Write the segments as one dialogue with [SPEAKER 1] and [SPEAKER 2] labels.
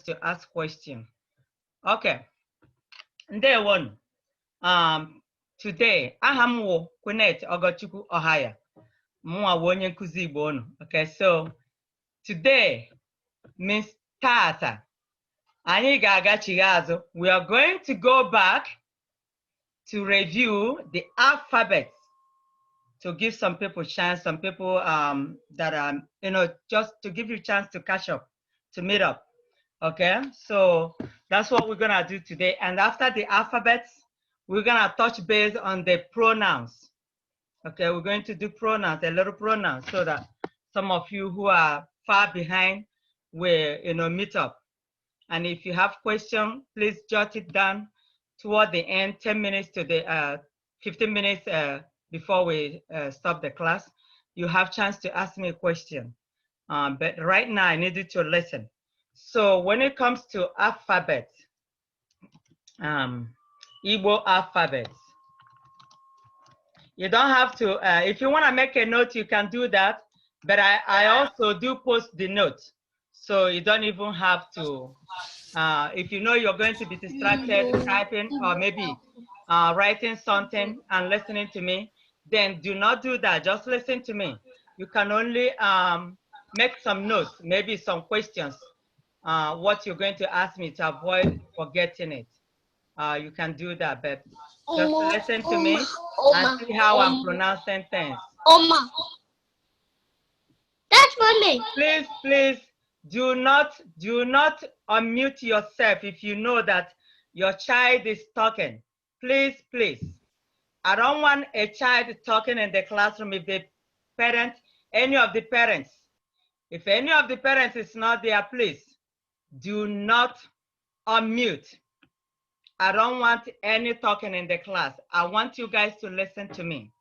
[SPEAKER 1] to ask questions. Okay. Day one. Today, aha m wụ Queenette Ogocukwu Ohaya. Mụnwa wụ onye nkuzi Igbo unu. Okay, so today means tata. Anyị ga-agachigha azụ. We are going to go back to review the alphabet to give some people chance, some people that are, just to give you a chance to catch up, to meet up. Okay, so that's what we're gonna do today. And after the alphabets, we're gonna touch base on the pronouns. Okay, we're going to do pronouns, a little pronouns, so that some of you who are far behind will, meet up. And if you have questions, please jot it down toward the end, 10 minutes to the 15 minutes before we stop the class. You have chance to ask me a question. But right now, I need you to listen. So when it comes to alphabet, Igbo alphabets, you don't have to, if you want to make a note, you can do that. But I also do post the note. So you don't even have to, if you know you're going to be distracted typing or maybe writing something and listening to me, then do not do that. Just listen to me. You can only make some notes, maybe some questions, what you're going to ask me to avoid forgetting it. You can do that, but just listen to me and see how I'm pronouncing things.
[SPEAKER 2] That's funny.
[SPEAKER 1] Please do not unmute yourself if you know that your child is talking. Please. I don't want a child talking in the classroom if the parent, any of the parents, if any of the parents is not there, please do not unmute. I don't want any talking in the class. I want you guys to listen to me.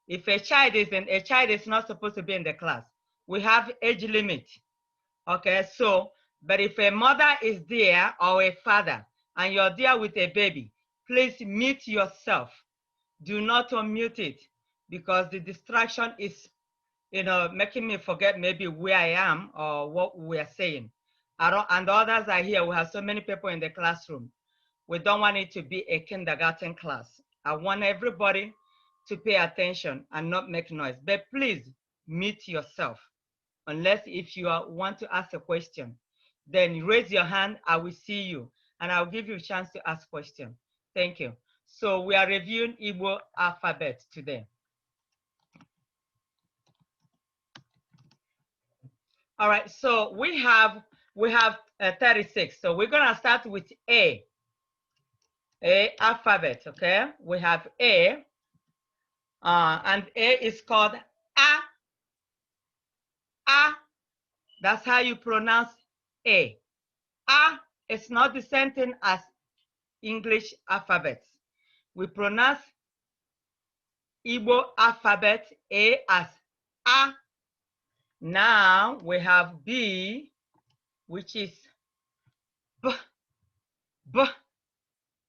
[SPEAKER 1] If a child is not supposed to be in the class. We have age limit. Okay, so, but if a mother is there or a father and you're there with a baby, please mute yourself. Do not unmute it because the distraction is, making me forget maybe where I am or what we are saying. And others are here. We have so many people in the classroom. We don't want it to be a kindergarten class. I want everybody to pay attention and not make noise. But please mute yourself. Unless if you want to ask a question, then raise your hand, I will see you, and I'll give you a chance to ask questions. Thank you. So we are reviewing Igbo alphabet today. All right, so we have 36. So we're gonna start with A alphabet, okay? We have A, and A is called A. That's how you pronounce A. A is not the same thing as English alphabet. We pronounce Igbo alphabet A as A. Now we have B, which is B,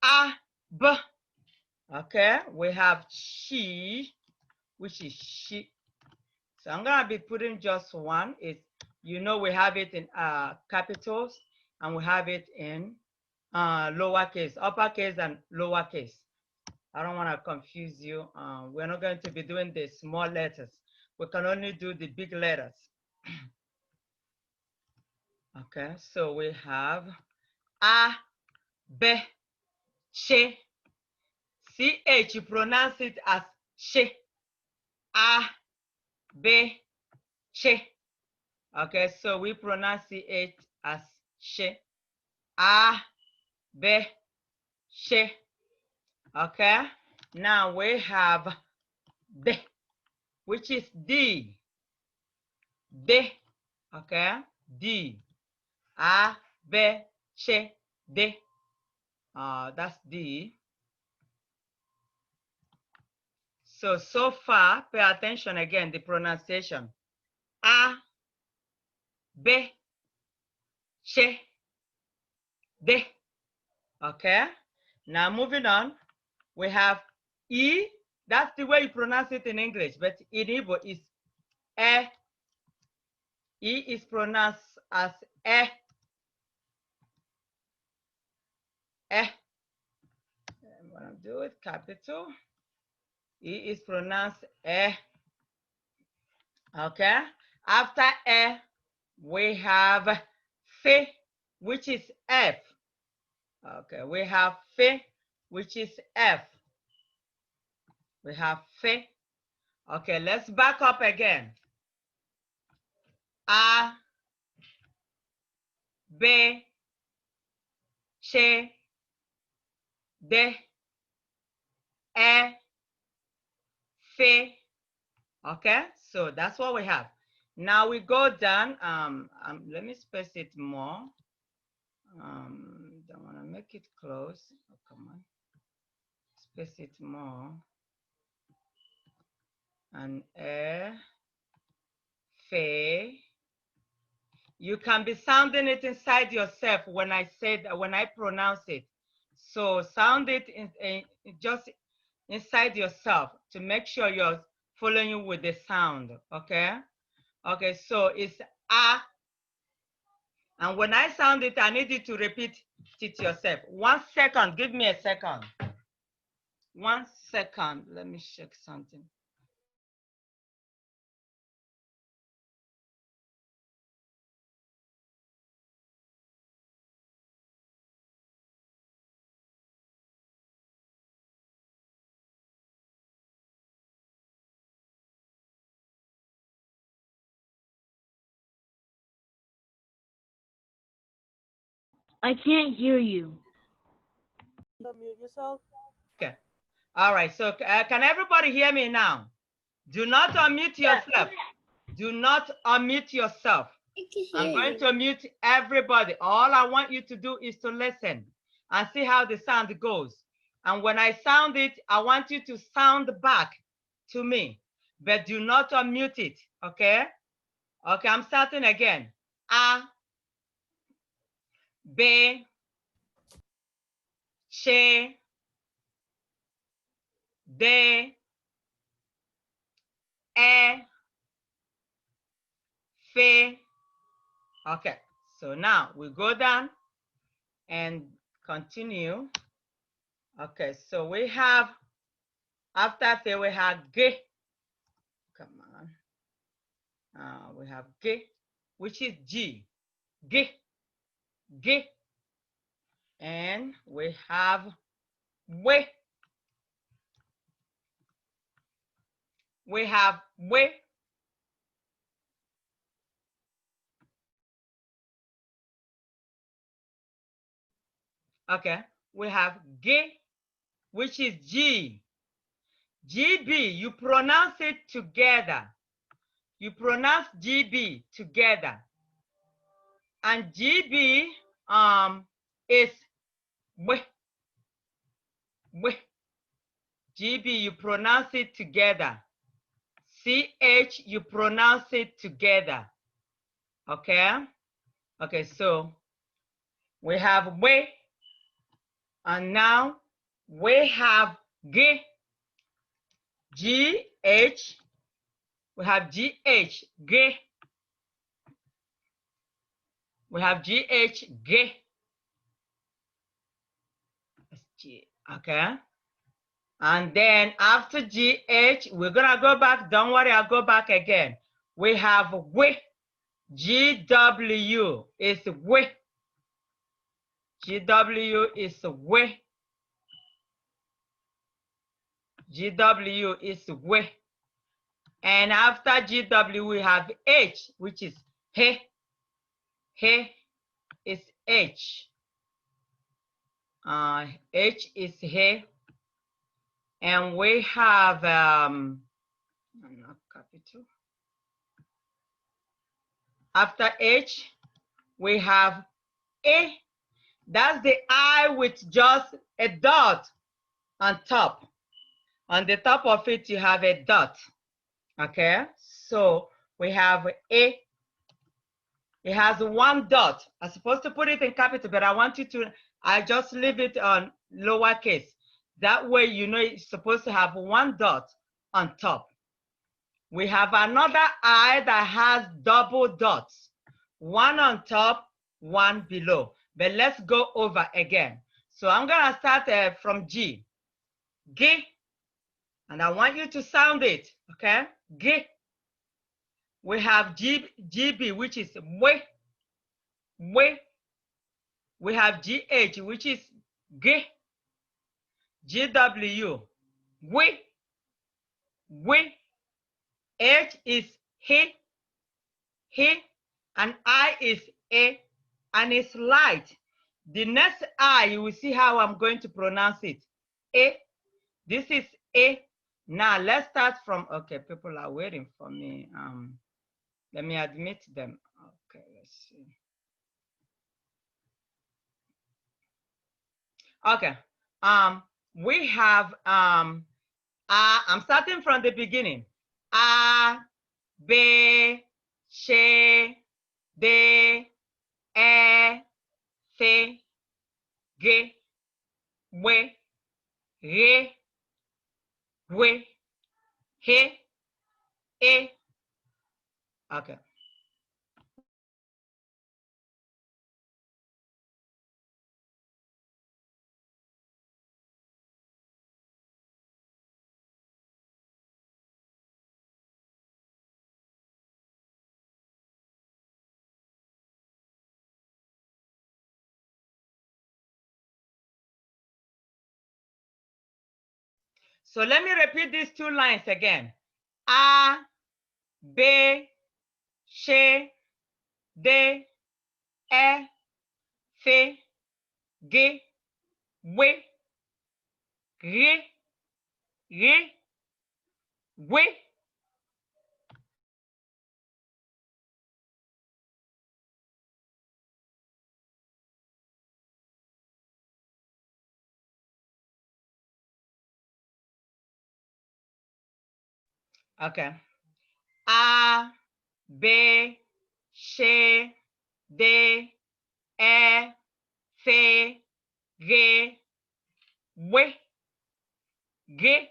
[SPEAKER 1] A, B. Okay, we have She, which is She. So I'm gonna be putting just one. We have it in capitals and we have it in lowercase, uppercase and lowercase. I don't want to confuse you. We're not going to be doing the small letters. We can only do the big letters. Okay, so we have A, B, Che. CH, you pronounce it as Che. A, B, Che. Okay, so we pronounce CH as She. A, B, She. Okay, now we have D, which is D. D. Okay, D. A, B, Che, D. That's D. So far, pay attention again, the pronunciation. A, B, Che, D. Okay, now moving on, we have E. That's the way you pronounce it in English, but in Igbo is E. E is pronounced as E. I'm gonna do it capital. E is pronounced eh. Okay. After eh, we have fe, which is F. Okay, we have fe, which is F. We have fe. Okay, let's back up again. A, B, che, de, e, fe. Okay, so that's what we have. Now we go down. Let me space it more. Don't want to make it close. Oh, come on. Space it more. And fe. You can be sounding it inside yourself when I pronounce it. So sound it just inside yourself to make sure you're following with the sound. Okay. Okay. So it's a. And when I sound it, I need you to repeat it yourself. 1 second. Give me a second. 1 second. Let me check something.
[SPEAKER 2] I can't hear you.
[SPEAKER 3] Unmute yourself.
[SPEAKER 1] Okay. All right. So can everybody hear me now? Do not unmute yourself. Do not unmute yourself. I'm going to mute everybody. All I want you to do is to listen and see how the sound goes. And when I sound it, I want you to sound back to me, but do not unmute it, okay? Okay, I'm starting again. A, B, che, de, e, fe. Okay, so now we go down and continue. Okay, so we have, after fe, we have ge. Come on. We have ge, which is G. Ge, ge. And we have we. We have we. Okay, we have ge, which is G. GB, you pronounce it together. You pronounce GB together. And GB is we. GB, you pronounce it together. CH, you pronounce it together. Okay? Okay, so we have we. And now we have G. GH. We have GH. G. We have GH. G. Okay. And then after GH, we're going to go back. Don't worry, I'll go back again. We have we. GW is we. GW is we. GW is we. And after GW, we have H, which is he. He is H. H is he. And we have, not capital. After H, we have A. That's the I with just a dot on top. On the top of it, you have a dot. Okay, so we have A. It has 1 dot. I'm supposed to put it in capital, but I want you to, I just leave it on lowercase. That way, you know it's supposed to have 1 dot on top. We have another I that has double dots. 1 on top, 1 below. But let's go over again. So I'm gonna start from G. G. And I want you to sound it, okay? G. We have GB, which is we. We have GH, which is G. GW, we. H is he, and I is a, and it's light. The next I, you will see how I'm going to pronounce it. A. This is A. Now let's start from, okay, people are waiting for me. Let me admit them. Okay, let's see. Okay, we have, I'm starting from the beginning. A, B, C, D, E, C, G, W, R, W, H, A. Okay. So let me repeat these two lines again. A, B, C, D, E, C, G, W, R, R, W. Okay. A, B, C, D, E, C, G, W, G,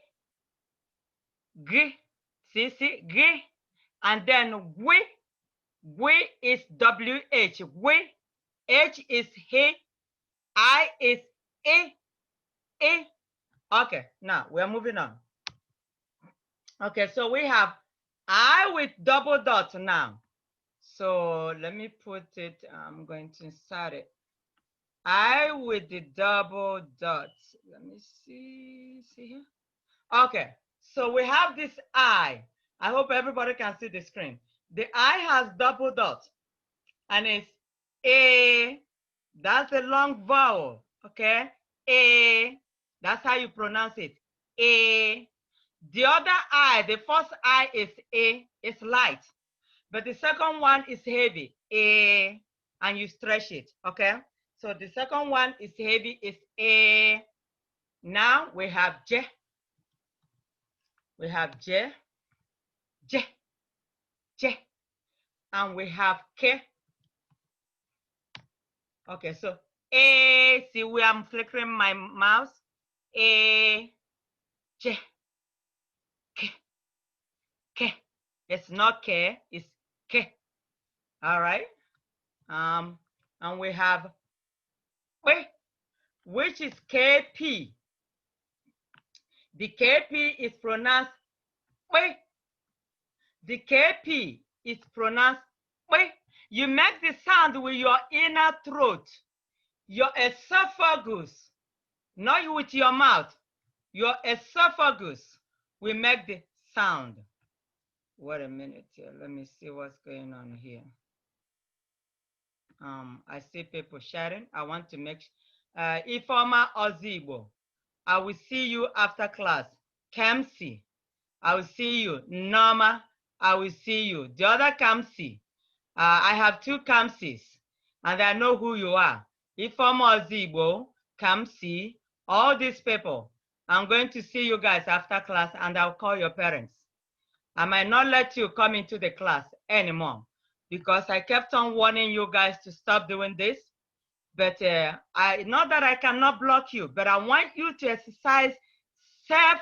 [SPEAKER 1] G, see, G, and then W is WH, W, H is he, I is A. Okay, now we're moving on. Okay, so we have I with double dot now. So let me put it, I'm going to insert it. I with the double dots. Let me see here. Okay, so we have this I. I hope everybody can see the screen. The I has double dots, and it's A. That's a long vowel, okay? A. That's how you pronounce it. A. The other I, the first I is A, it's light. But the second one is heavy, A, and you stretch it, okay? So the second one is heavy, is A. Now we have J. We have J, J, J, and we have K. Okay, so A, see where I'm flickering my mouse? A, J, K, K. It's not K, it's K. All right. And we have W, which is KP. The KP is pronounced W. The KP is pronounced W. You make the sound with your inner throat, your esophagus, not with your mouth. Your esophagus will make the sound. Wait a minute here. Let me see what's going on here. I see people sharing. I want to make Ifeoma Ozigbo. I will see you after class. Kamsi, I will see you. Norma, I will see you. The other Kamsi, I have two Kamsis, and I know who you are. Ifeoma Ozigbo, Kamsi, all these people. I'm going to see you guys after class, and I'll call your parents. I might not let you come into the class anymore because I kept on warning you guys to stop doing this. But not that I cannot block you, but I want you to exercise self.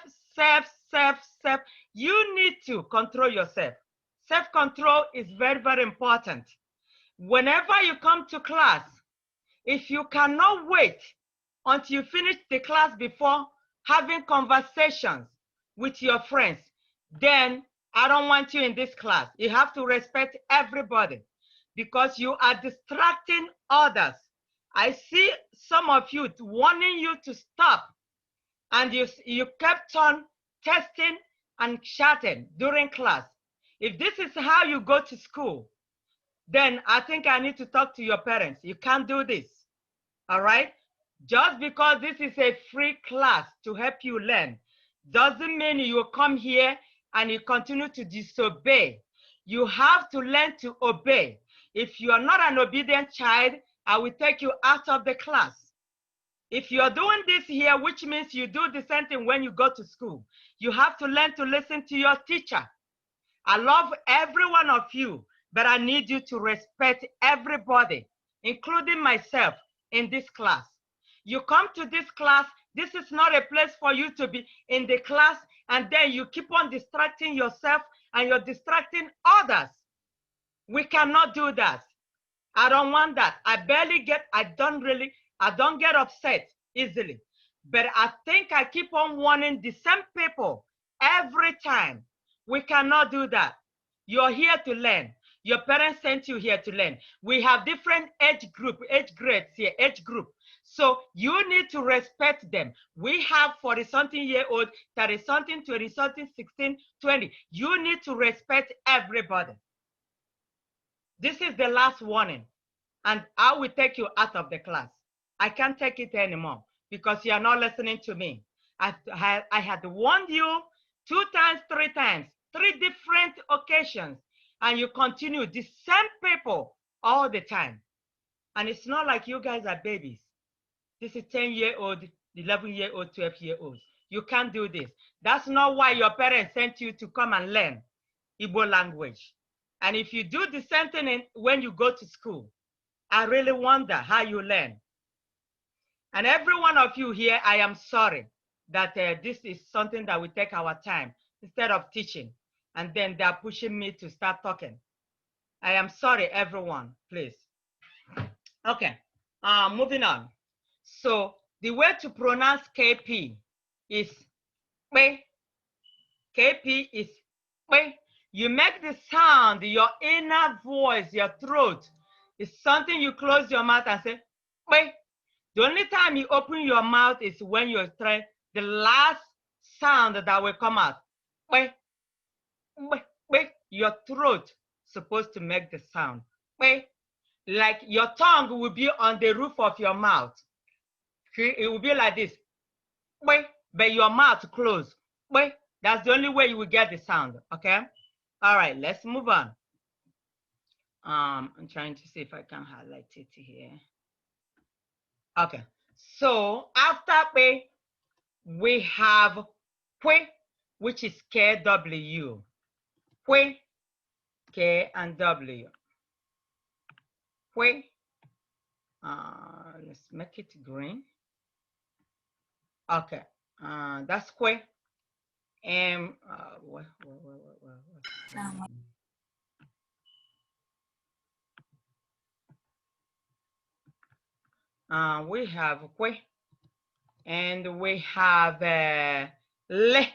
[SPEAKER 1] You need to control yourself. Self-control is very, very important. Whenever you come to class, if you cannot wait until you finish the class before having conversations with your friends, then I don't want you in this class. You have to respect everybody because you are distracting others. I see some of you wanting you to stop, and you kept on testing and chatting during class. If this is how you go to school, then I think I need to talk to your parents. You can't do this, all right? Just because this is a free class to help you learn doesn't mean you will come here and you continue to disobey. You have to learn to obey. If you are not an obedient child, I will take you out of the class. If you're doing this here, which means you do the same thing when you go to school, you have to learn to listen to your teacher. I love every one of you, but I need you to respect everybody, including myself, in this class. You come to this class, this is not a place for you to be in the class, and then you keep on distracting yourself and you're distracting others. We cannot do that. I don't want that. I don't get upset easily. But I think I keep on warning the same people every time. We cannot do that. You're here to learn. Your parents sent you here to learn. We have different age grades here, age group. So you need to respect them. We have 40-something-year-old, 30-something, 20-something, 16, 20. You need to respect everybody. This is the last warning, and I will take you out of the class. I can't take it anymore because you are not listening to me. I had warned you 2 times, 3 times, 3 different occasions, and you continue the same people all the time. And it's not like you guys are babies. This is 10-year-old, 11-year-old, 12-year-olds. You can't do this. That's not why your parents sent you to come and learn Igbo language. And if you do the same thing when you go to school, I really wonder how you learn. And every one of you here, I am sorry that this is something that will take our time instead of teaching. And then they're pushing me to start talking. I am sorry, everyone, please. Okay, moving on. So the way to pronounce KP is P. KP is P. You make the sound, your inner voice, your throat. It's something you close your mouth and say, P. The only time you open your mouth is when you're trying, the last sound that will come out. P. P. P. Your throat supposed to make the sound. P. Like your tongue will be on the roof of your mouth. It will be like this. P. But your mouth closed. P. That's the only way you will get the sound, okay? All right, let's move on. I'm trying to see if I can highlight it here. Okay, so after P, we have P, which is KW. P, K and W. P, let's make it green. Okay, that's P. And we have Kwe, and we have Le.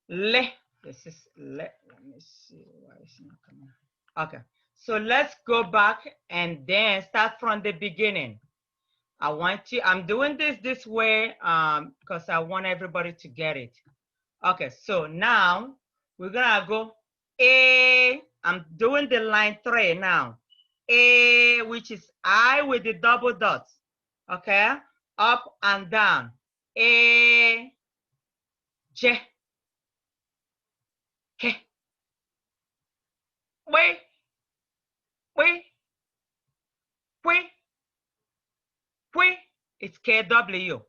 [SPEAKER 1] Le. This is Le. Let me see why it's not coming. Okay, so let's go back and then start from the beginning. I'm doing this way because I want everybody to get it. Okay, so now we're gonna go A. I'm doing the line 3 now. A, which is I with the double dots. Okay, up and down. A, J, K. Wait. It's KW.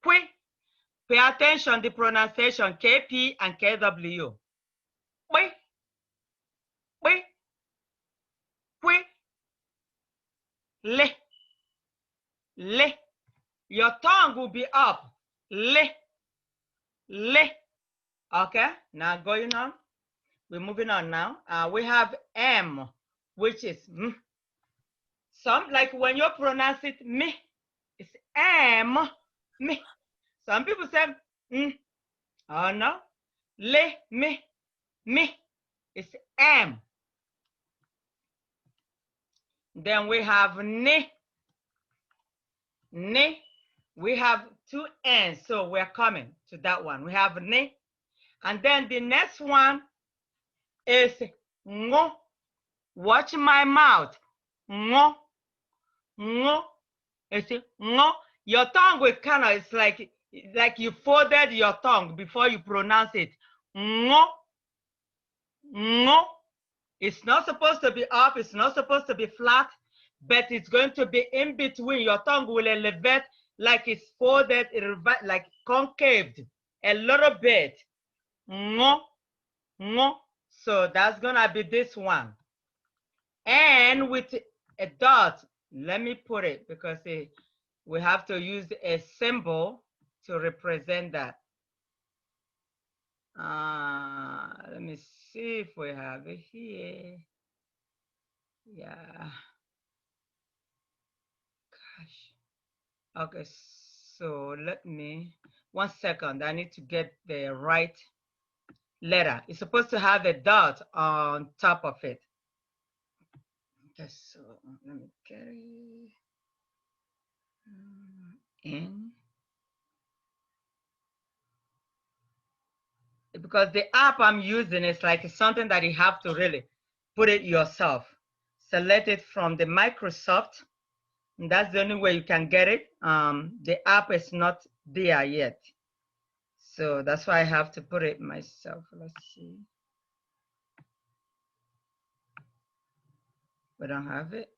[SPEAKER 1] Pay attention the pronunciation KP and KW. Le. Le. Your tongue will be up. Le. Le. Okay, now going on. We're moving on now. We have M, which is M. Some, like when you pronounce it, me, it's am, me. Some people say, oh no, le, me. It's am. Then we have ne. We have two N's, so we're coming to that one. We have ne. And then the next one is ngo. Watch my mouth. Ngo. It's ngo. Your tongue will kind of, it's like you folded your tongue before you pronounce it. Ngo. It's not supposed to be up, it's not supposed to be flat, but it's going to be in between. Your tongue will elevate like it's folded, like concaved a little bit. Ngo. So that's gonna be this one. And with a dot, let me put it because we have to use a symbol to represent that. Let me see if we have it here. Yeah. Gosh. Okay, so let me, 1 second. I need to get the right letter. It's supposed to have a dot on top of it. Okay, so let me get it. In. Because the app I'm using is like something that you have to really put it yourself. Select it from the Microsoft. And that's the only way you can get it. The app is not there yet. So that's why I have to put it myself. Let's see. We don't have it.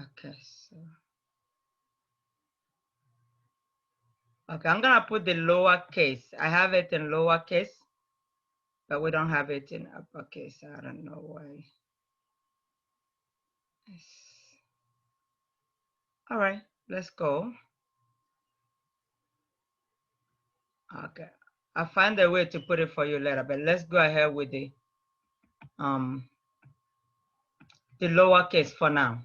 [SPEAKER 1] Okay, so. Okay, I'm gonna put the lowercase. I have it in lowercase, but we don't have it in uppercase. I don't know why. All right, let's go. Okay, I'll find a way to put it for you later, but let's go ahead with the lowercase for now.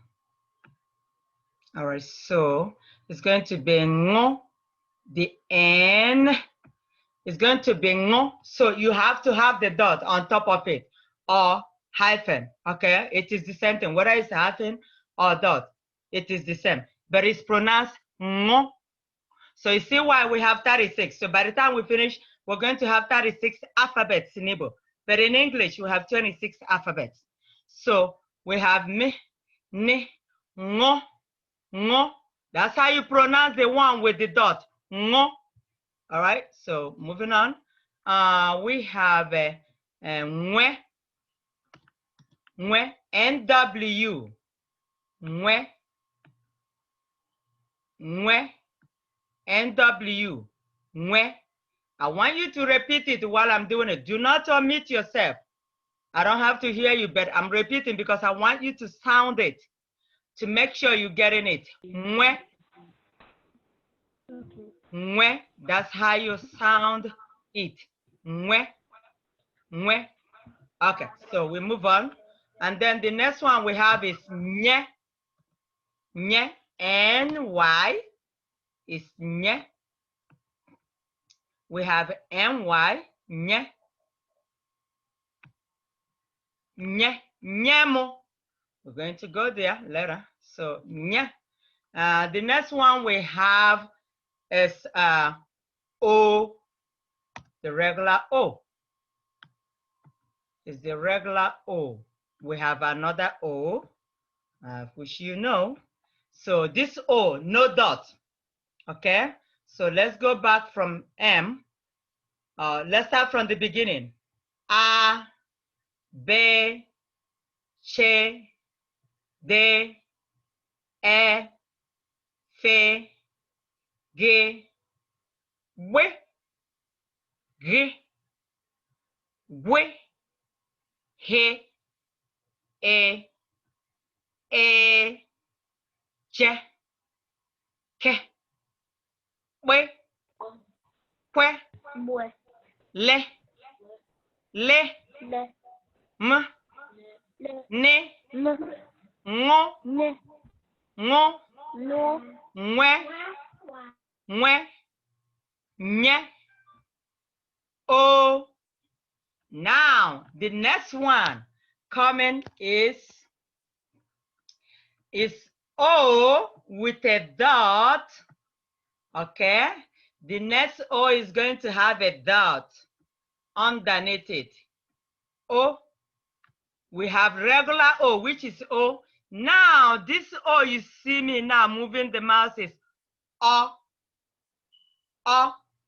[SPEAKER 1] All right, so it's going to be ngo. The N is going to be ngo. So you have to have the dot on top of it or hyphen, okay? It is the same thing, whether it's hyphen or dot, it is the same, but it's pronounced ngo. So you see why we have 36. So by the time we finish, we're going to have 36 alphabets in Igbo, but in English, we have 26 alphabets. So we have me, ne, ngo, ngo. That's how you pronounce the one with the dot, ngo. All right, so moving on. We have mwe, NW, mwe, NW, mwe. I want you to repeat it while I'm doing it. Do not omit yourself. I don't have to hear you, but I'm repeating because I want you to sound it to make sure you're getting it. Mwe.
[SPEAKER 2] Okay.
[SPEAKER 1] Mwe, that's how you sound it. Mwe. Mwe. Okay, so we move on. And then the next one we have is nye. Nye. N-Y is nye. We have N-Y, nye. Nye. Nyemo. We're going to go there later. So nye. The next one we have is O, the regular O. Is the regular O. We have another O, which you know. So this O, no dot, okay? So let's go back from M. Let's start from the beginning. A, B, C, D, E, F, G, W, G, W, H, A, J, K, W, Kwe,
[SPEAKER 2] Mwe.
[SPEAKER 1] Le,
[SPEAKER 2] Le.
[SPEAKER 1] M,
[SPEAKER 2] Le.
[SPEAKER 1] Ne,
[SPEAKER 2] Le.
[SPEAKER 1] Ngo,
[SPEAKER 2] Ne.
[SPEAKER 1] Ngo,
[SPEAKER 2] No.
[SPEAKER 1] Mwe, Mwe, Nye, O. Now, the next one coming is O with a dot. Okay, the next O is going to have a dot underneath it. O, we have regular O, which is O. Now, this O, you see me now moving the mouse is O,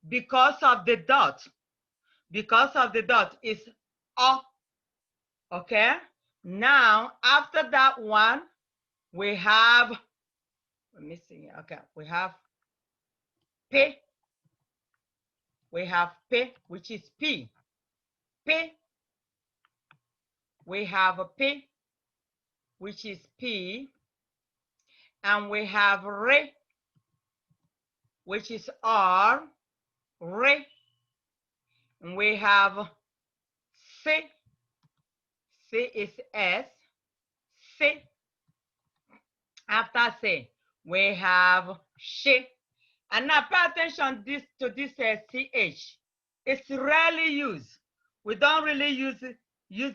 [SPEAKER 1] because of the dot. Because of the dot is O. Okay, now after that one, we have, let me see, okay, we have P. We have P, which is P. P. We have a P, which is P. And we have Re, which is R. Re. And we have C. C is S. C. After C, we have She. And now pay attention to this CH. It's rarely used. We don't really use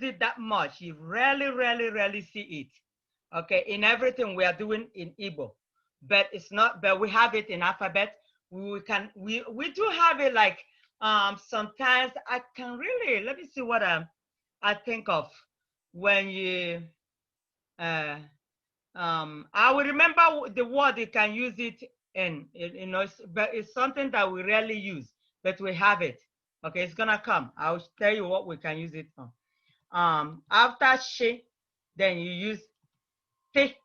[SPEAKER 1] it that much. You rarely see it. Okay, in everything we are doing in Igbo. But it's not, but we have it in alphabet. We do have it like sometimes I can really, let me see what I think of when you I will remember the word you can use it in, you know, but it's something that we rarely use, but we have it. Okay, it's gonna come. I'll tell you what we can use it for. After she, then you use te.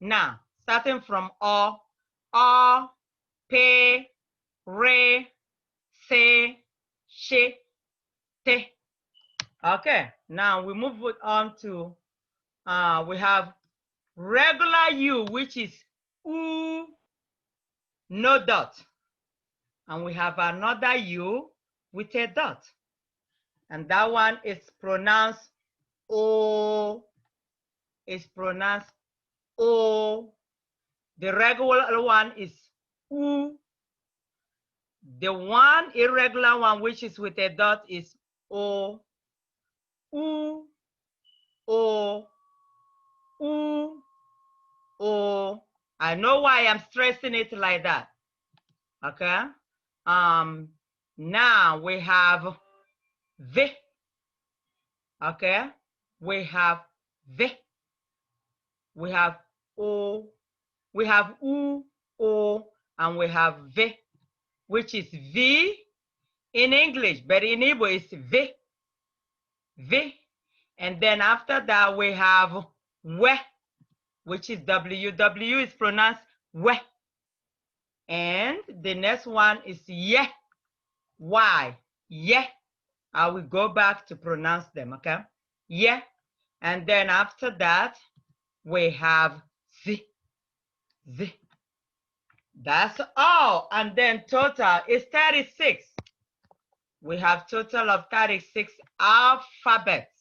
[SPEAKER 1] Now, starting from o, pe, re, se, she, te. Okay, now we move it on to we have regular U, which is U, no dot. And we have another U with a dot. And that one is pronounced O. It's pronounced O. The regular one is U. The one irregular one, which is with a dot, is O. U, O, U, O. I know why I'm stressing it like that. Okay. Now we have V. Okay. We have V. We have O. We have U, O, and we have V, which is V in English, but in Igbo it's V. V. And then after that we have We, which is W. W is pronounced We. And the next one is Ye. Y. Ye. I will go back to pronounce them, okay? Ye. And then after that, we have Z. Z. That's all. And then total is 36. We have total of 36 alphabets.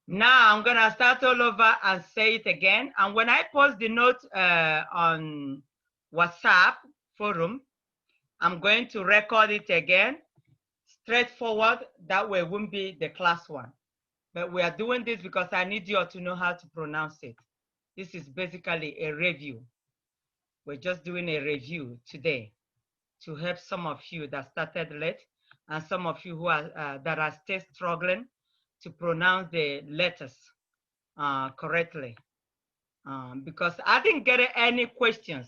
[SPEAKER 1] Now I'm gonna start all over and say it again. And when I post the note on WhatsApp forum, I'm going to record it again, straightforward. That way it won't be the class one. But we are doing this because I need you all to know how to pronounce it. This is basically a review. We're just doing a review today to help some of you that started late and some of you who are that are still struggling to pronounce the letters correctly. Because I didn't get any questions.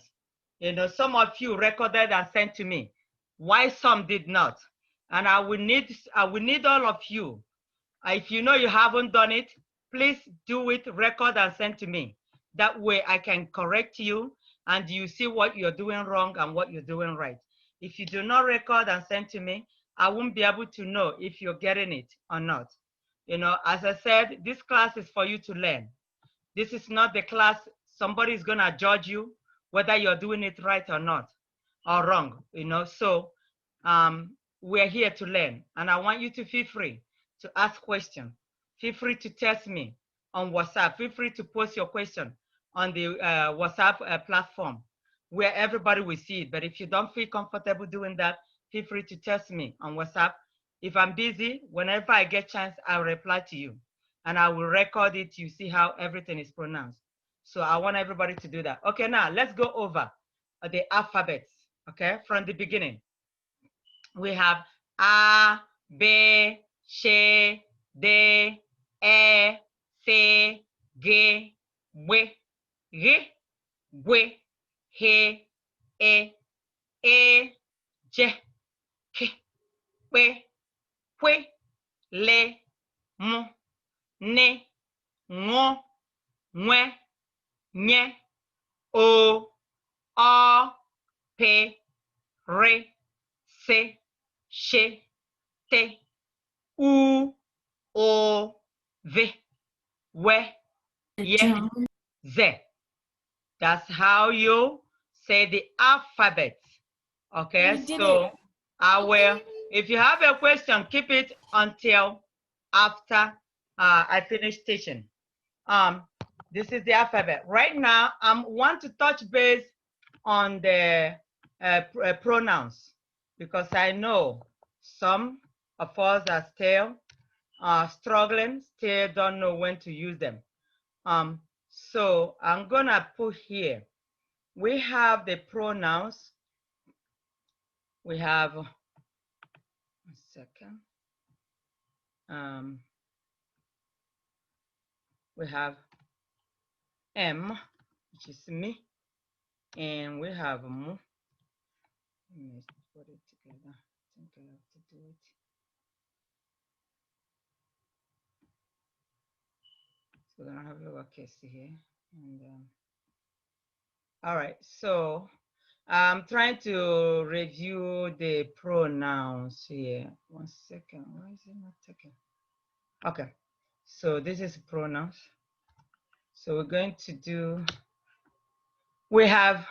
[SPEAKER 1] You know, some of you recorded and sent to me. Why some did not? And I will need all of you. If you know you haven't done it, please do it, record and send to me. That way I can correct you and you see what you're doing wrong and what you're doing right. If you do not record and send to me, I won't be able to know if you're getting it or not. You know, as I said, this class is for you to learn. This is not the class somebody is gonna judge you whether you're doing it right or not, or wrong, you know. So we're here to learn, and I want you to feel free to ask questions. Feel free to text me on WhatsApp. Feel free to post your question on the WhatsApp platform where everybody will see it. But if you don't feel comfortable doing that, feel free to text me on WhatsApp. If I'm busy, whenever I get chance, I'll reply to you. And I will record it. You see how everything is pronounced. So I want everybody to do that. Okay, now let's go over the alphabets, okay, from the beginning. We have A, B, Sh, D, E, C, G, W, G, W, H, E, J, K, W, W, L, M, N, Ng, Nwe, Nye, O, P, R, S, Sh, T, U, O, V, W, Y, Z. That's how you say the alphabet. Okay, so I will, if you have a question, keep it until after I finish teaching. This is the alphabet. Right now, I want to touch base on the pronouns because I know some of us are still struggling, still don't know when to use them. So I'm gonna put here, we have the pronouns. We have, 1 second. We have M, which is me, and we have M. Let me put it together. I think I have to do it. So we're gonna have lowercase here. And all right, so I'm trying to review the pronouns here. 1 second, why is it not taking? Okay, so this is pronouns. So we're going to do, we have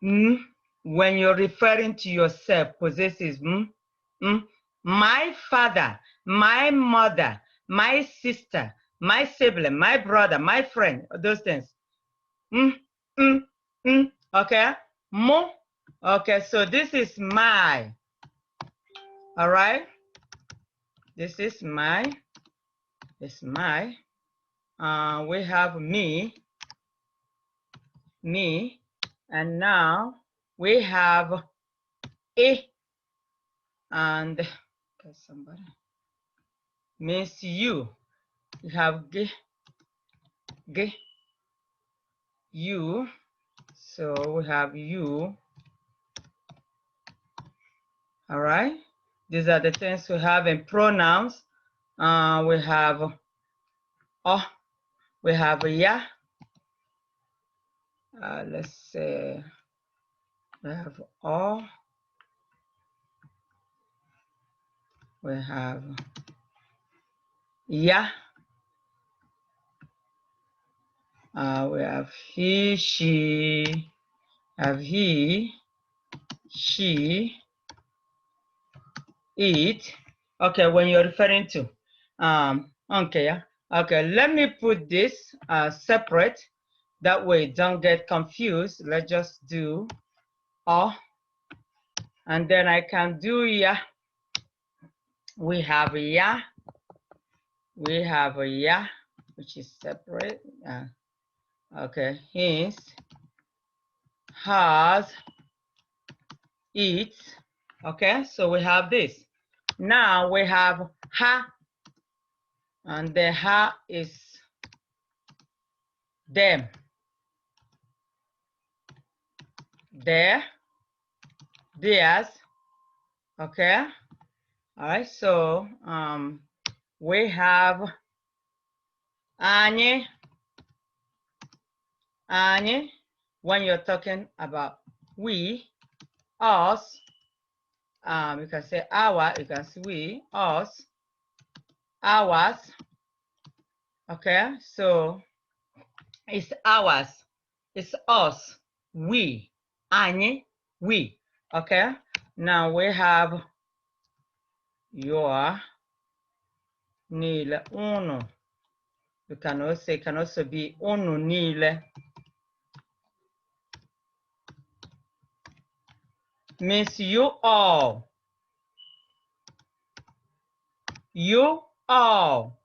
[SPEAKER 1] when you're referring to yourself, possessive, my father, my mother, my sister, my sibling, my brother, my friend, those things. Okay, mo. Okay, so this is my. All right, this is my. It's my. We have me, and now we have a, and okay, somebody means you. We have g, you. So we have you. All right. These are the things we have in pronouns. We have we have ya. Let's say we have we have ya. We have he, she, have he, she, it. Okay, when you're referring to, okay, yeah. Okay, let me put this separate. That way, don't get confused. Let's just do and then I can do ya. We have ya. We have a ya, which is separate. Okay, his, has, its. Okay, so we have this. Now we have ha, and the ha is them, there, theirs. Okay, all right, so we have anye, when you're talking about we, us, you can say our, you can say we, us, ours. Okay, so it's ours, it's us, we, anye, we. Okay, now we have your, nil, uno, You can also, it can also be unu niile. Means you all. You all.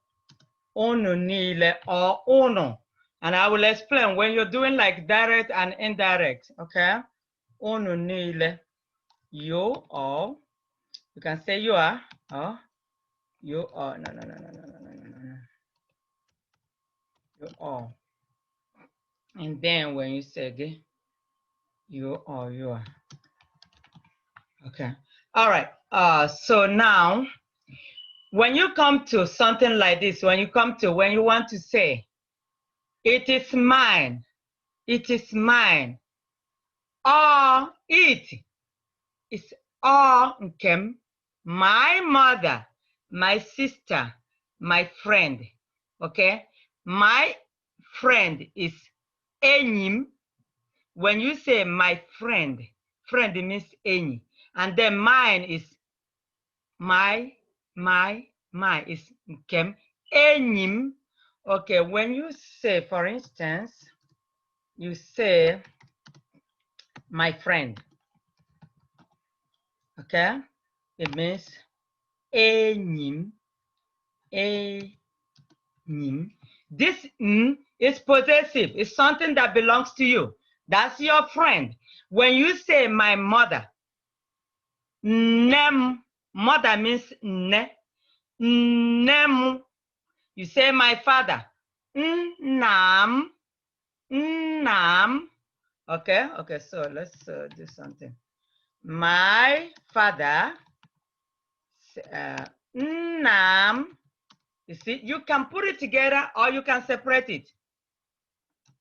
[SPEAKER 1] Unu niile or unu. And I will explain when you're doing like direct and indirect. Okay? Unu niile. You all. You can say you are. Oh. You are. No. You all. And then when you say again, you are. Okay. All right. So now, when you come to something like this, when you want to say, it is mine, it is mine, or it is all okay, my mother, my sister, my friend. Okay. My friend is enyim. When you say my friend, friend means enyi. And then mine is my is nkem. Enyim. Okay, when you say, for instance, you say my friend. Okay, it means enyim. Enyim. This is possessive. It's something that belongs to you. That's your friend. When you say my mother, nem, mother means ne. Nem. You say my father, nam. Nam. Okay, so let's do something. My father, nam. You see, you can put it together or you can separate it.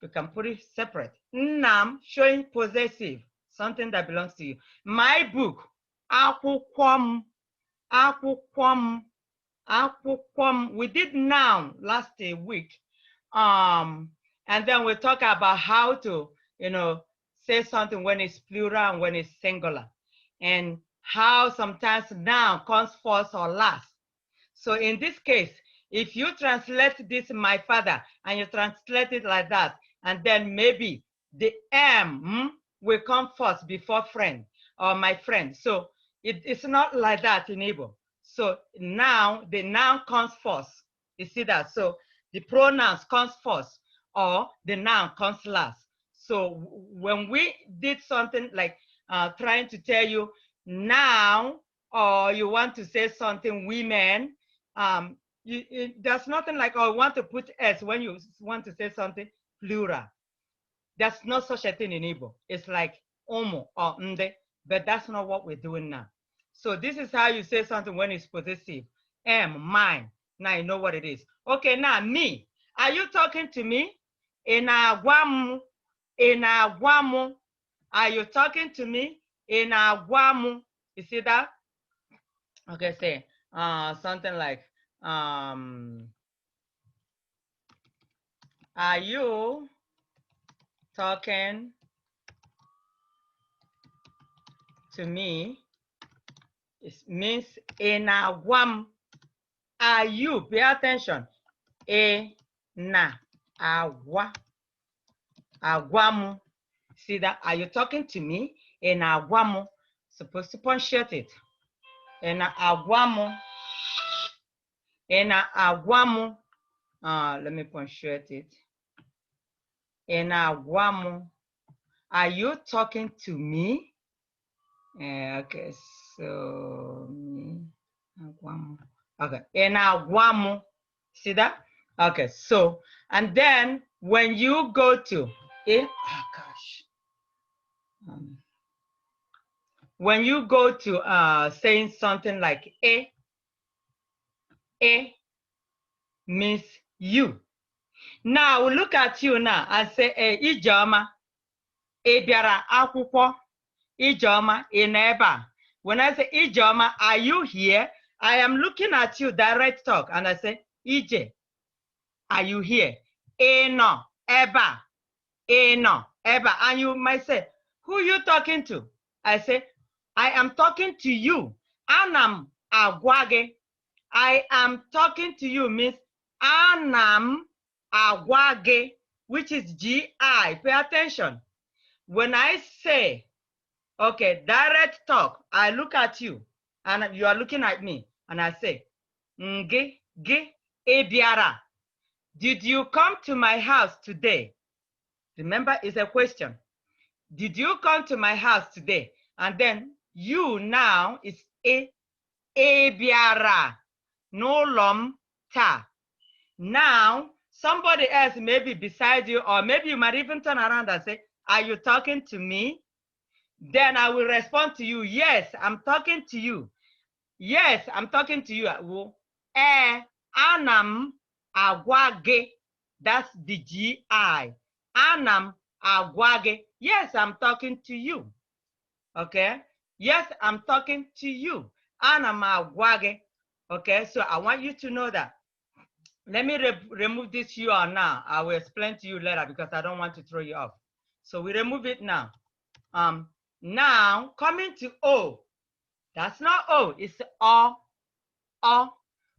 [SPEAKER 1] You can put it separate. Nam, showing possessive, something that belongs to you. My book, akwukwom, akwukwom, akwukwom. We did noun last week. And then we talk about how to, say something when it's plural and when it's singular. And how sometimes noun comes first or last. So in this case, if you translate this my father and you translate it like that, and then maybe the M will come first before friend or my friend. So it's not like that in Igbo. So now the noun comes first. You see that? So the pronouns comes first or the noun comes last. So when we did something like trying to tell you now, or you want to say something women, there's nothing like, oh, I want to put S when you want to say something plural. There's no such a thing in Igbo. It's like omo or nde, but that's not what we're doing now. So this is how you say something when it's possessive. Mine. Now you know what it is. Okay, now me. Are you talking to me? Inagwamu. Inagwamu. Are you talking to me? Inagwamu. You see that? Okay, say something like, are you talking to me? It means enagwam. Are you? Pay attention. Agwa. Agwamu. See that? Are you talking to me? Enagwamu. Supposed to punctuate it. Enagwamu. Enagwamu. Let me punctuate it. Enagwamu. Are you talking to me? Okay, so me. Okay, enagwamu. See that? Okay, so and then when you go to when you go to saying something like a means you. Now look at you now and say Ijeoma. Ebiara akwụkwọ. Ijeoma ineba. When I say Ijeoma, are you here? I am looking at you, direct talk, and I say Ije. Are you here? Eno, eba. Eno, eba. And you might say, who are you talking to? I say, I am talking to you. Anam agwage. I am talking to you means anam agwage, which is G-I. Pay attention. When I say, okay, direct talk, I look at you and you are looking at me and I say, Nge, ge, ebiara. Did you come to my house today? Remember, it's a question. Did you come to my house today? And then you now is ebiara. No lom ta. Now, somebody else may be beside you, or maybe you might even turn around and say, are you talking to me? Then I will respond to you, yes, I'm talking to you. Yes, I'm talking to you. Anam agwage. That's the G-I. Anam agwage. Yes, I'm talking to you. Okay? Yes, I'm talking to you. Anam agwage. Okay, so I want you to know that. Let me remove this you are now. I will explain to you later because I don't want to throw you off. So we remove it now. Now coming to O. That's not O, it's O. O.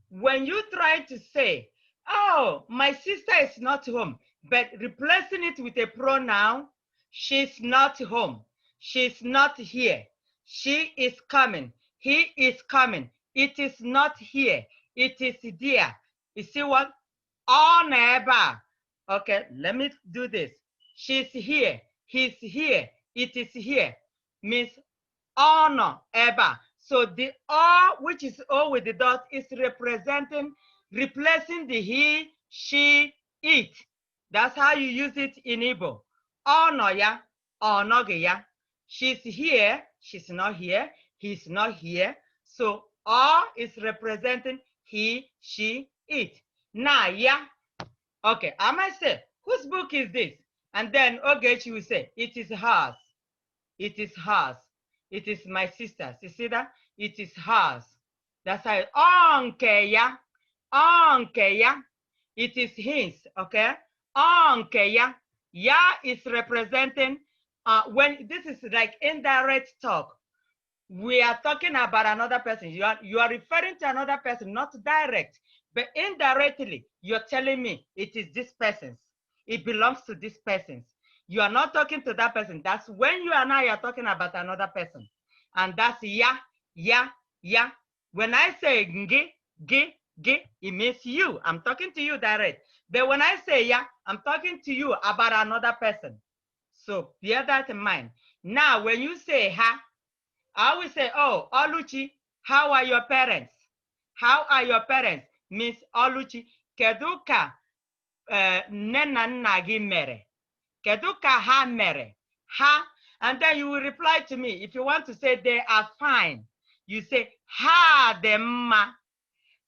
[SPEAKER 1] When you try to say, oh, my sister is not home, but replacing it with a pronoun, she's not home, she's not here, she is coming, he is coming, it is not here, it is there. You see what? On neighbor. Okay, let me do this. She's here, he's here, it is here. Means honor ever. So the O, which is O with the dot, is representing, replacing the he, she, it. That's how you use it in Igbo. Honor ya, honor ya. She's here, she's not here, he's not here. So O is representing he, she, it. Now, yeah. Okay, I might say, whose book is this? And then Ogocukwu will say, it is hers. It is hers. It is my sister's. You see that? It is hers. That's how. Onke ya. Onke ya. It is his. Okay? Onke ya. Ya is representing, when this is like indirect talk. We are talking about another person. You are referring to another person, not direct. But indirectly, you're telling me it is this person's. It belongs to this person's. You are not talking to that person. That's when you and I are talking about another person. And that's ya, ya, ya. When I say nge, ge, ge, it means you. I'm talking to you direct. But when I say ya, I'm talking to you about another person. So bear that in mind. Now, when you say ha, I will say, oh, Oluchi, how are your parents? How are your parents? Miss Oluchi, keduka nena nagi mere. Keduka ha mere. Ha. And then you will reply to me. If you want to say they are fine, you say ha demma.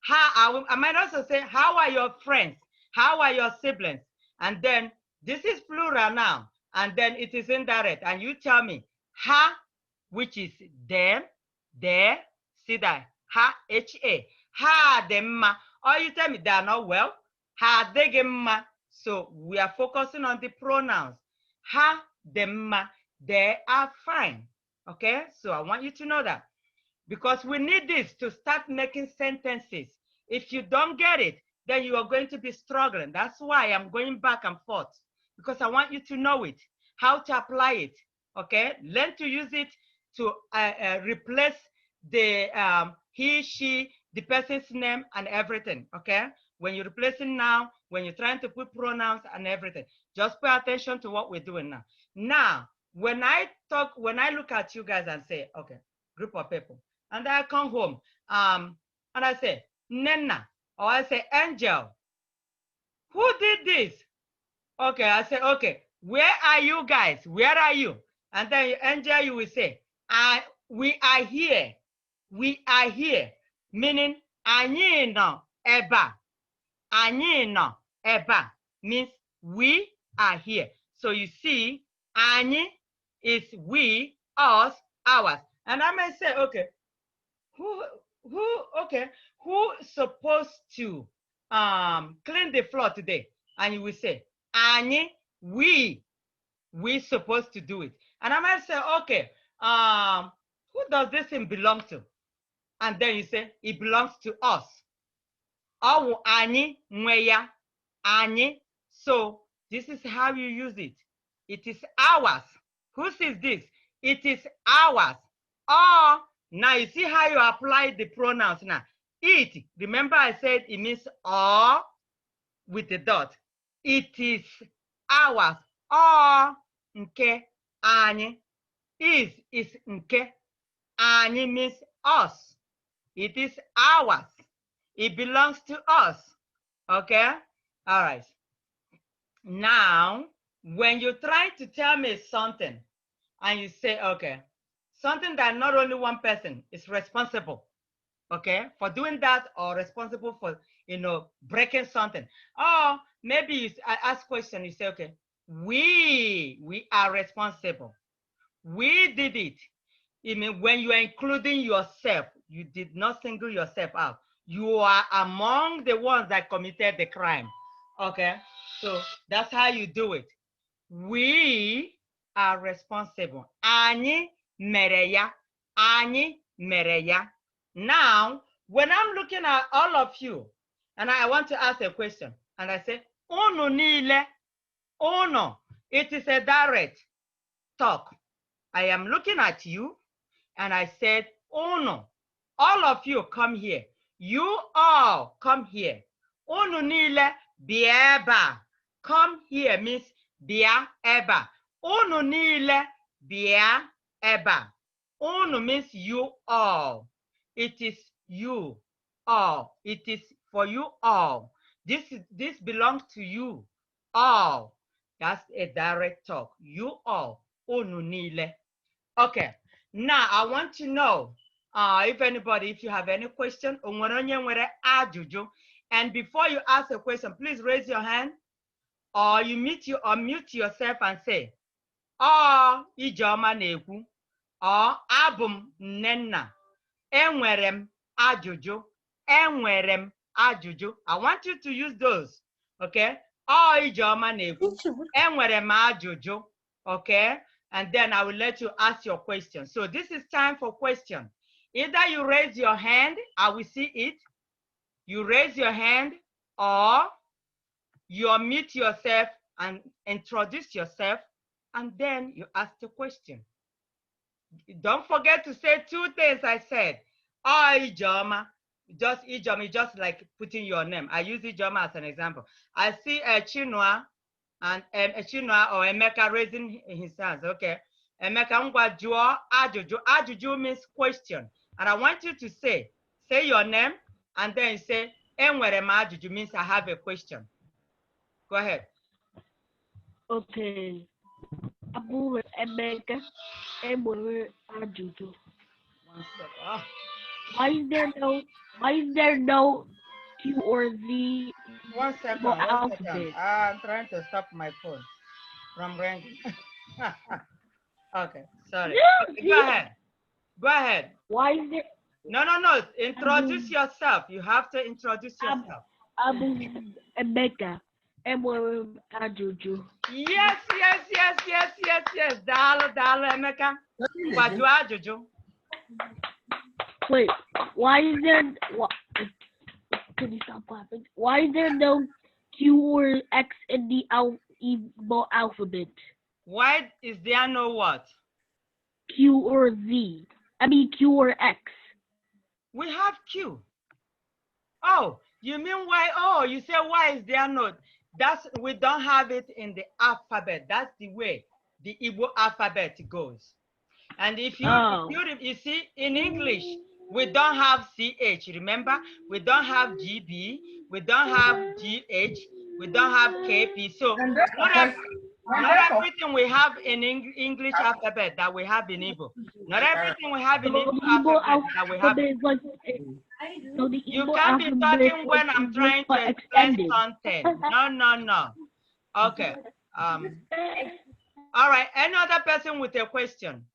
[SPEAKER 1] Ha. I might also say, how are your friends? How are your siblings? And then this is plural now. And then it is indirect. And you tell me ha, which is them, there, see that, ha, H-A, ha, demma, or you tell me they are not well, ha, degemma. So we are focusing on the pronouns, ha, demma, they are fine, okay? So I want you to know that, because we need this to start making sentences. If you don't get it, then you are going to be struggling. That's why I'm going back and forth, because I want you to know it, how to apply it, okay? Learn to use it to replace the he, she, the person's name and everything, okay? When you're replacing now, when you're trying to put pronouns and everything, just pay attention to what we're doing now. Now, when I look at you guys and say, okay, group of people, and I come home, and I say, Nena, or I say, Angel, who did this? Okay, I say, okay, where are you guys? Where are you? And then Angel, you will say, we are here. We are here. Meaning, anyị nọ ebe a. Anyị nọ ebe a means we are here. So you see, anyị is we, us, ours. And I may say, okay, who's supposed to clean the floor today? And you will say, anyị, we supposed to do it. And I might say, okay, who does this thing belong to? And then you say, it belongs to us. Ọwụ anyị nwe ya, anyị So this is how you use it. It is ours. Who says this? It is ours. Or, now you see how you apply the pronouns now. It, remember I said it means or with the dot. It is ours. Or, nke, anyị. Is nke. Anyị means us. It is ours. It belongs to us. Okay? All right. Now, when you try to tell me something and you say, okay, something that not only one person is responsible, okay, for doing that or responsible for, breaking something. Or maybe you ask question, you say, okay, we are responsible. We did it. I mean, when you are including yourself, you did not single yourself out. You are among the ones that committed the crime. Okay, so that's how you do it. We are responsible. Anyị mere ya. Anyị mere ya. Now, when I'm looking at all of you, and I want to ask a question, and I say, unu niile, unu, it is a direct talk. I am looking at you, and I said, unu, all of you come here. You all come here. Unu niile bịa ebe a. Come here means bịa ebe a. Unu niile bịa ebe a. Unu means you all. It is you all. It is for you all. This belongs to you all. That's a direct talk. You all. Unu niile. Okay. Now I want to know if you have any question, and before you ask a question, please raise your hand, or you unmute yourself and say, "Oh, Ijeoma na-ekwu," or "Abum Nnenna, enwere m ajụjụ, enwere m ajụjụ." I want you to use those, okay? "Oh, Ijeoma na-ekwu, enwere m ajụjụ," okay? And then I will let you ask your question. So this is time for question. Either you raise your hand, I will see it. You raise your hand, or you unmute yourself and introduce yourself, and then you ask the question. Don't forget to say two things I said. Oh, Ijoma. Just Ijoma, just like putting your name. I use Ijoma as an example. I see a Chinua and Chinua or Emeka raising his hands. Okay. Emeka ngwa jụọ ajụjụ. Ajụjụ means question. And I want you to say your name, and then say, enwere m ajụjụ means I have a question. Go ahead.
[SPEAKER 2] Okay. Abu Emeka, enwere ajụjụ.
[SPEAKER 1] One second. Oh.
[SPEAKER 2] Why is there no Q or Z?
[SPEAKER 1] One second. I'm trying to stop my phone from ringing. Okay, sorry. Okay, go ahead. Go ahead.
[SPEAKER 2] Why is there?
[SPEAKER 1] No. Introduce yourself. You have to introduce yourself.
[SPEAKER 2] Abu Emeka, enwere ajụjụ.
[SPEAKER 1] Yes. Dalo, Emeka. Gbajụọ ajụjụ.
[SPEAKER 2] Wait, why is there? Can you stop clapping? Why is there no Q or X in the Igbo alphabet?
[SPEAKER 1] Why is there no what?
[SPEAKER 2] Q or Z. I mean Q or X.
[SPEAKER 1] We have Q. Oh, you mean why? Oh, you say why is there no? We don't have it in the alphabet. That's the way the Igbo alphabet goes. And if you see in English, we don't have CH, remember? We don't have GB, we don't have GH, we don't have KP. So not everything we have in English alphabet that we have in Igbo. Not everything we have in Igbo alphabet that we have. You can't be talking when I'm trying to explain something. No. Okay. All right. Any other person with a question?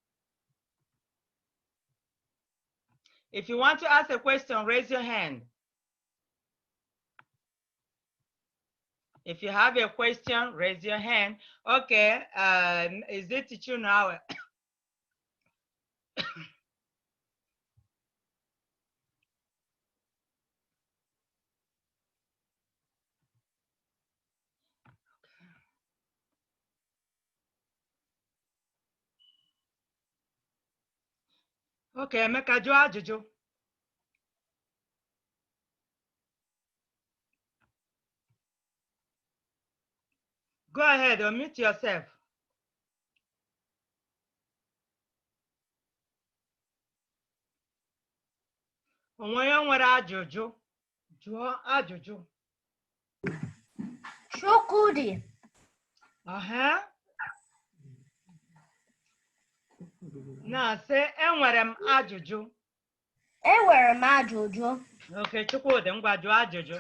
[SPEAKER 1] If you want to ask a question, raise your hand. If you have a question, raise your hand. Okay, is it you now? Okay, Emeka jụọ ajụjụ. Go ahead, unmute yourself. Onwe onye nwere ajụjụ, jụọ ajụjụ.
[SPEAKER 4] Chukwudi.
[SPEAKER 1] Na-asị enwere m ajụjụ.
[SPEAKER 4] Enwere m ajụjụ.
[SPEAKER 1] Okay, Chukwudi, ngwa jụọ ajụjụ.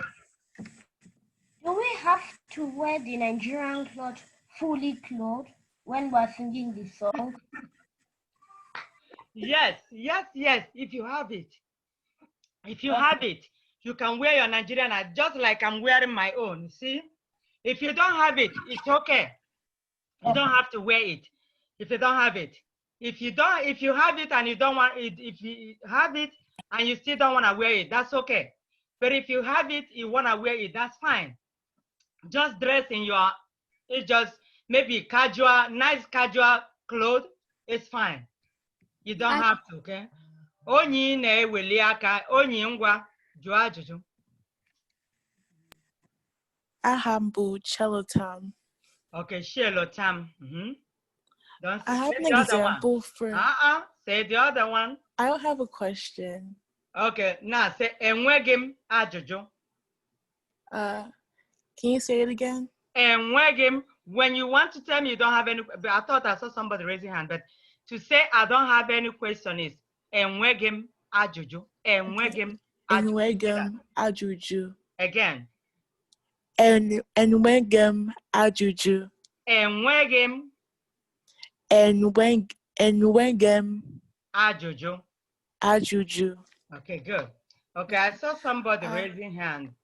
[SPEAKER 4] Do we have to wear the Nigerian cloth fully clothed when we're singing the song?
[SPEAKER 1] Yes. If you have it. If you have it, you can wear your Nigerian just like I'm wearing my own. See? If you don't have it, it's okay. You don't have to wear it. If you don't have it. If you have it and you don't want it, if you have it and you still don't want to wear it, that's okay. But if you have it, you want to wear it, that's fine. Just dress in your, it's just maybe casual, nice casual clothes, it's fine. You don't have to, okay? Onyi na-eweli aka, onyi ngwa, jụọ ajụjụ.
[SPEAKER 3] Aha m bụ Chelotam.
[SPEAKER 1] Okay, Chelotam. Don't
[SPEAKER 3] I have
[SPEAKER 1] say
[SPEAKER 3] an
[SPEAKER 1] the other
[SPEAKER 3] example
[SPEAKER 1] one.
[SPEAKER 3] for.
[SPEAKER 1] Say the other one.
[SPEAKER 3] I don't have a question.
[SPEAKER 1] Okay, now say enweghị m ajụjụ.
[SPEAKER 3] Can you say it again?
[SPEAKER 1] Enweghị m. When you want to tell me you don't have any, but I thought I saw somebody raising hand, but to say I don't have any question is enweghị m ajụjụ. Enweghị m ajụjụ.
[SPEAKER 3] Enweghị m ajụjụ.
[SPEAKER 1] Again.
[SPEAKER 3] Enweghị m ajụjụ.
[SPEAKER 1] Enweghị m.
[SPEAKER 3] Enweghị m
[SPEAKER 1] ajụjụ.
[SPEAKER 3] Ajụjụ.
[SPEAKER 1] Okay, good. Okay, I saw somebody raising hand.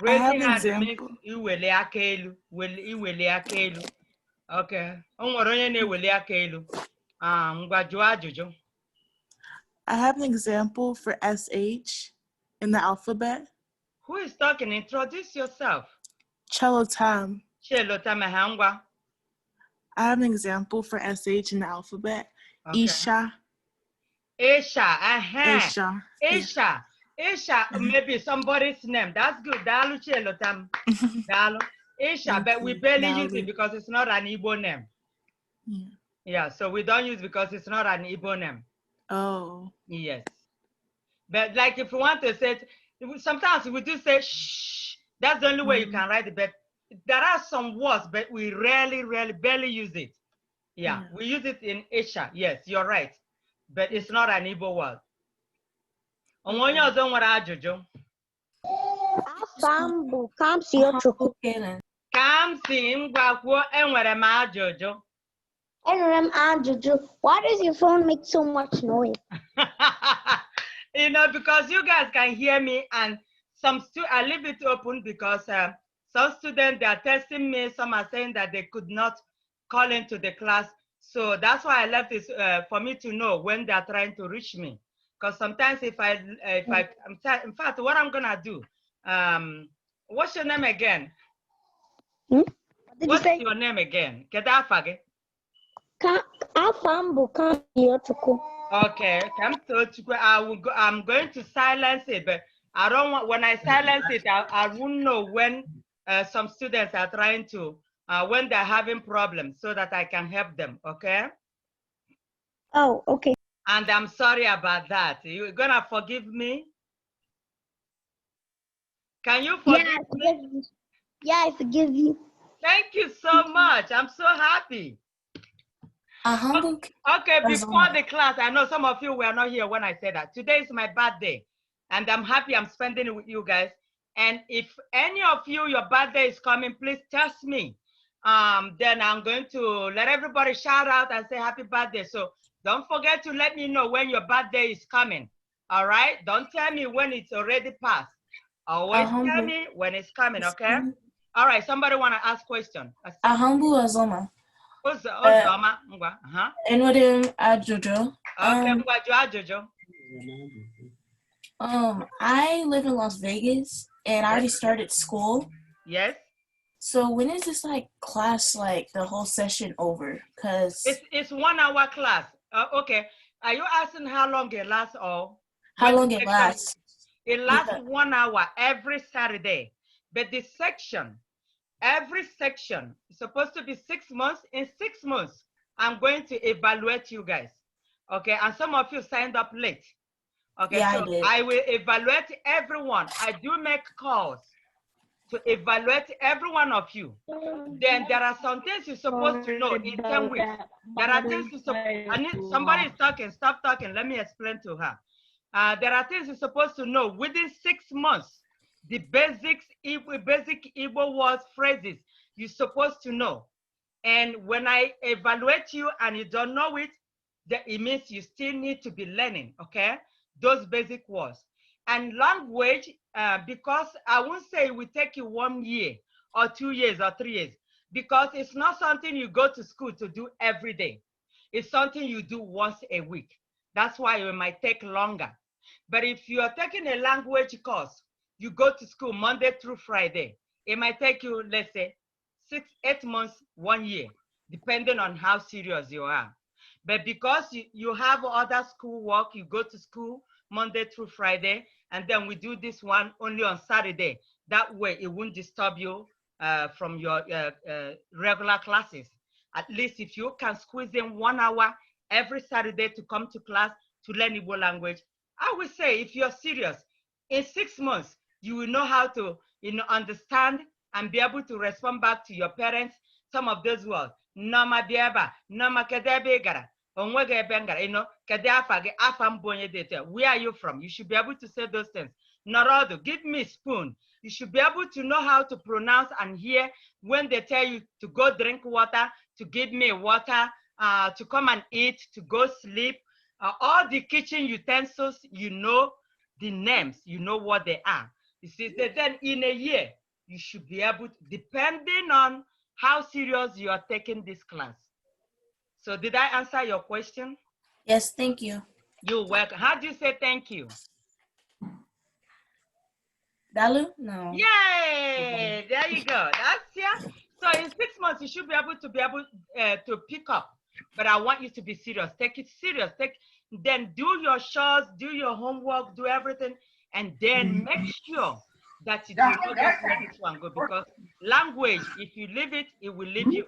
[SPEAKER 3] I have
[SPEAKER 1] Raising
[SPEAKER 3] an
[SPEAKER 1] hand means
[SPEAKER 3] example.
[SPEAKER 1] iweli aka elu. Iweli aka elu. Okay. O nwere onye na-eweli aka elu. Ngwa jụọ ajụjụ.
[SPEAKER 3] I have an example for SH in the alphabet.
[SPEAKER 1] Who is talking? Introduce yourself.
[SPEAKER 3] Chelotam.
[SPEAKER 1] Chelotam, ngwa.
[SPEAKER 3] I have an example for SH in the alphabet.
[SPEAKER 1] Okay.
[SPEAKER 3] Isha.
[SPEAKER 1] Isha.
[SPEAKER 3] Isha.
[SPEAKER 1] Isha. Isha, maybe somebody's name. That's good. Dalu Chelotam. Dalu. Isha, but we barely use it because it's not an Igbo name. Yeah, so we don't use because it's not an Igbo name.
[SPEAKER 3] Oh.
[SPEAKER 1] Yes. But like if you want to say, sometimes we do say shh. That's the only way you can write it. But there are some words, but we rarely, barely use it. Yeah, we use it in Isha. Yes, you're right. But it's not an Igbo word. Onye ọzọ nwere ajụjụ.
[SPEAKER 4] Afa m bụ Kamsi Ochukwu.
[SPEAKER 1] Kamsi ngwa kwuo enwere m ajụjụ.
[SPEAKER 4] Enwere m ajụjụ. Why does your phone make so much noise?
[SPEAKER 1] You know, because you guys can hear me, and I leave it open because some students, they are testing me. Some are saying that they could not call into the class. So that's why I left this for me to know when they are trying to reach me. Because sometimes in fact, what I'm gonna do, what's your name again? What's your name again? Kedafage.
[SPEAKER 4] Afambu Kamsi Ochukwu.
[SPEAKER 1] Okay, I'm going to silence it, but I don't want, when I silence it, I won't know when some students are trying to, when they're having problems so that I can help them, okay?
[SPEAKER 4] Oh, okay.
[SPEAKER 1] And I'm sorry about that. You're gonna forgive me? Can you forgive me?
[SPEAKER 4] Yeah, I forgive you.
[SPEAKER 1] Thank you so much. I'm so happy. Okay, before the class, I know some of you were not here when I said that. Today is my birthday, and I'm happy I'm spending it with you guys. And if any of you, your birthday is coming, please text me. Then I'm going to let everybody shout out and say happy birthday. So don't forget to let me know when your birthday is coming. All right? Don't tell me when it's already passed. Always tell me when it's coming, okay? All right, somebody want to ask question?
[SPEAKER 5] Ahambu Azoma. Enwere m ajụjụ.
[SPEAKER 1] Okay, ngwa jụọ ajụjụ.
[SPEAKER 5] I live in Las Vegas and I already started school.
[SPEAKER 1] Yes.
[SPEAKER 5] So when is this class, the whole session over? Cause
[SPEAKER 1] it's 1 hour class. Okay. Are you asking how long it lasts or?
[SPEAKER 5] How long it lasts?
[SPEAKER 1] It lasts 1 hour every Saturday. But the section, every section is supposed to be 6 months. In 6 months, I'm going to evaluate you guys. Okay, and some of you signed up late. Okay,
[SPEAKER 5] Yeah,
[SPEAKER 1] so I will evaluate everyone. I do make calls to evaluate every one of you. Then there are some things you're supposed to know in 10 weeks. There are things you're supposed, somebody is talking, stop talking, let me explain to her. There are things you're supposed to know within 6 months. The basic Igbo words, phrases you're supposed to know. And when I evaluate you and you don't know it, that it means you still need to be learning, okay? Those basic words. And language, because I won't say it will take you 1 year or 2 years or 3 years, because it's not something you go to school to do every day. It's something you do once a week. That's why it might take longer. But if you are taking a language course, you go to school Monday through Friday, it might take you, let's say, 6, 8 months, 1 year, depending on how serious you are. But because you have other school work, you go to school Monday through Friday, and then we do this one only on Saturday. That way it won't disturb you from your regular classes. At least if you can squeeze in 1 hour every Saturday to come to class to learn Igbo language, I would say if you're serious, in 6 months, you will know how to understand and be able to respond back to your parents some of those words. Nama biaba, nama kedebe gara, onwege bengara, kedeafage, afambonye dete. Where are you from? You should be able to say those things. Norodo, give me a spoon. You should be able to know how to pronounce and hear when they tell you to go drink water, to give me water, to come and eat, to go sleep. All the kitchen utensils, you know the names, you know what they are. You see, then in a year, you should be able to, depending on how serious you are taking this class. So did I answer your question?
[SPEAKER 5] Yes, thank you.
[SPEAKER 1] You're welcome. How do you say thank you?
[SPEAKER 5] Dalu? No.
[SPEAKER 1] Yay! There you go. That's, yeah. So in 6 months, you should be able to pick up. But I want you to be serious. Take it serious. Then do your chores, do your homework, do everything, and then make sure that you do not just let this one go, because language, if you leave it, it will leave you.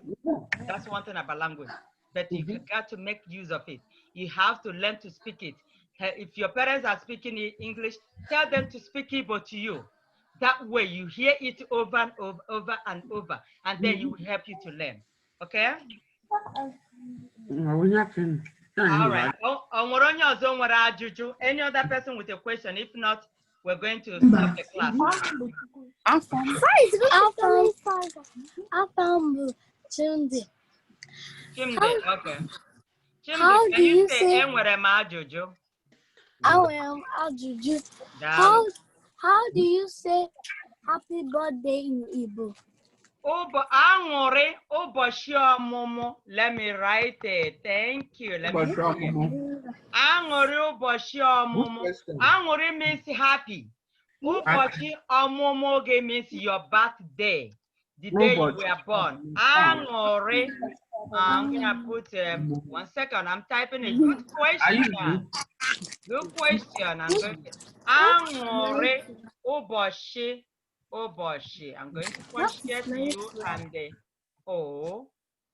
[SPEAKER 1] That's one thing about language. But you got to make use of it. You have to learn to speak it. If your parents are speaking English, tell them to speak Igbo to you. That way you hear it over and over and over, and then it will help you to learn. Okay? All right. Any other person with a question? If not, we're going to stop the class now.
[SPEAKER 6] Chimdi.
[SPEAKER 1] Okay. Chimdi, can you say enwere m ajụjụ?
[SPEAKER 6] How do you say happy birthday in Igbo?
[SPEAKER 1] Aṅụrị ụbọchị ọmụmụ. Let me write it. Thank you. Let me see it. Aṅụrị ụbọchị ọmụmụ. Aṅụrị means happy. Ụbọchị ọmụmụ gị means your birthday. The day you were born. Aṅụrị. I'm gonna put 1 second. I'm typing a good question. Good question. I'm going to aṅụrị ụbọchị. I'm going to question you and the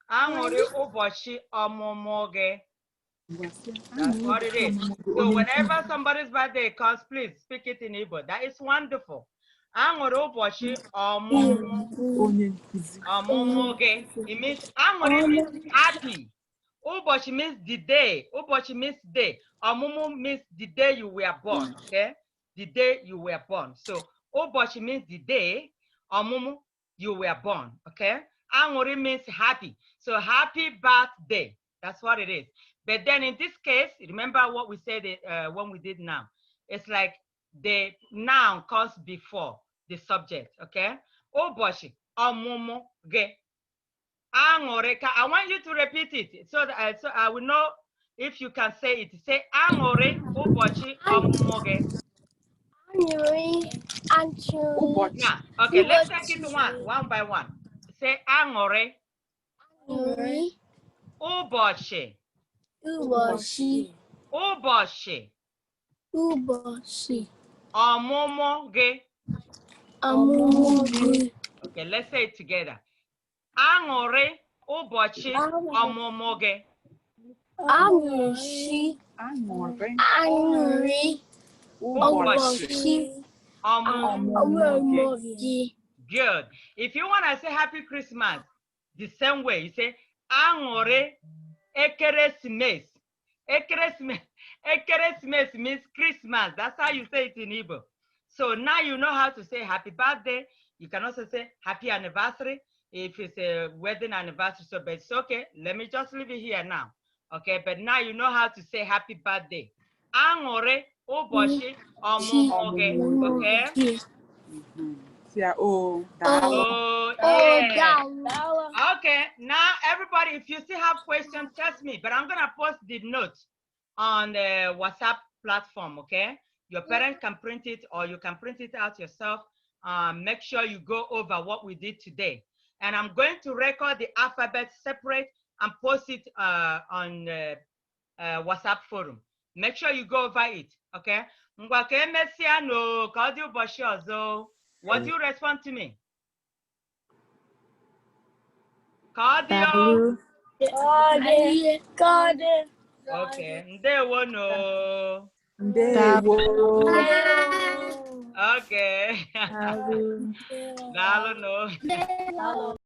[SPEAKER 1] aṅụrị ụbọchị ọmụmụ gị. That's what it is. So whenever somebody's birthday comes, please speak it in Igbo. That is wonderful. Aṅụrị ụbọchị ọmụmụ gị. It means aṅụrị means happy. Ụbọchị means the day. Ụbọchị means day. Ọmụmụ means the day you were born. Okay? The day you were born. So ụbọchị means the day. Ọmụmụ, you were born. Okay? Aṅụrị means happy. So happy birthday. That's what it is. But then in this case, remember what we said when we did now. It's like the noun comes before the subject. Okay? Ụbọchị ọmụmụ gị. Aṅụrị. I want you to repeat it so that so I will know if you can say it. Say aṅụrị ụbọchị ọmụmụ gị. Now, okay, let's take it one by one. Say aṅụrị ụbọchị Ụbọchị.
[SPEAKER 6] Ụbọchị.
[SPEAKER 1] Ọmụmụ gị.
[SPEAKER 6] Ọmụmụ gị.
[SPEAKER 1] Okay, let's say it together. Aṅụrị ụbọchị ọmụmụ gị.
[SPEAKER 6] Aṅụrị ụbọchị ọmụmụ gị.
[SPEAKER 1] Good. If you want to say Happy Christmas, the same way, you say Aṅụrị Ekeresimesi. Ekeresimesi means Christmas. That's how you say it in Igbo. So now you know how to say happy birthday. You can also say happy anniversary if it's a wedding anniversary. So, but it's okay. Let me just leave it here now. Okay, but now you know how to say happy birthday. Aṅụrị ụbọchị ọmụmụ gị. Okay?
[SPEAKER 3] Yeah, oh,
[SPEAKER 1] yeah. Okay, now everybody, if you still have questions, text me. But I'm gonna post the note on the WhatsApp platform. Okay, your parents can print it, or you can print it out yourself. Make sure you go over what we did today, and I'm going to record the alphabet separate and post it on the WhatsApp forum. Make sure you go over it. Okay. Ngwa ka emesịa no ka ọ dị ụbọchị ọzọ. What do you respond to me? Cardio. Okay. Ndewo no.
[SPEAKER 3] Ndewo.
[SPEAKER 1] Okay. Dalo no.